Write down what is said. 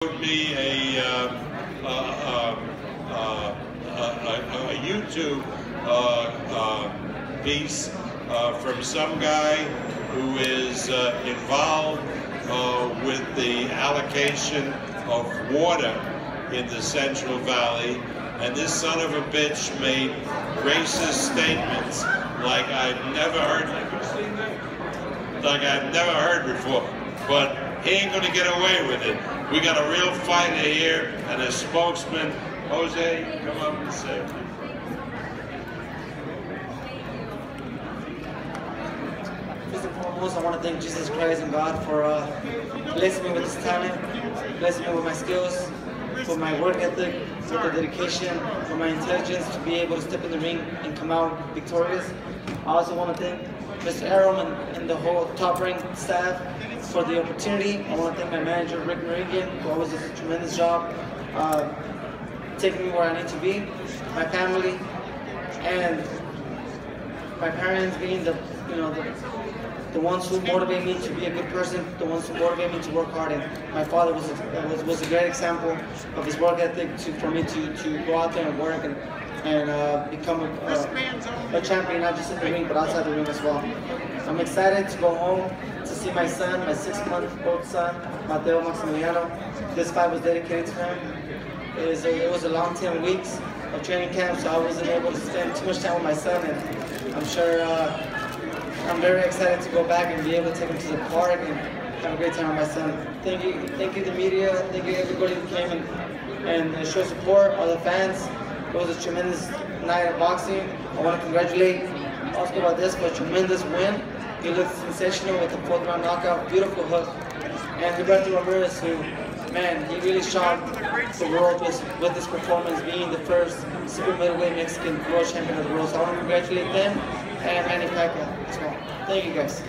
showed me a YouTube piece from some guy who is involved with the allocation of water in the Central Valley, and this son of a bitch made racist statements like I've never heard before. But he ain't gonna get away with it. We got a real fighter here and a spokesman. Jose, come up and say. First and foremost, I want to thank Jesus Christ and God for blessing me with this talent, blessing me with my skills, for my work ethic, for the dedication, for my intelligence to be able to step in the ring and come out victorious. I also want to thank Mr. Arum and the whole Top Rank staff for the opportunity. I want to thank my manager, Rick Meridian, who always does a tremendous job taking me where I need to be, my family, and my parents being the ones who motivate me to be a good person, the ones who motivate me to work hard. And my father was a great example of his work ethic for me to go out there and work and become a champion, not just in the ring, but outside the ring as well. I'm excited to go home to see my son, my 6-month-old son, Mateo Maximiliano. This fight was dedicated to him. It was a long 10 weeks of training camp, so I wasn't able to spend too much time with my son, and I'm sure I'm very excited to go back and be able to take him to the park and have a great time with my son. Thank you the media, thank you everybody who came and showed support, all the fans. It was a tremendous night of boxing. I want to congratulate Oscar Valdez for a tremendous win. He looked sensational with the 4th round knockout, beautiful hook. And Gilberto Ramirez, who, man, he really shocked the world with this performance, being the first super middleweight Mexican world champion of the world. So I want to congratulate them and Manny Pacquiao as well. Thank you guys.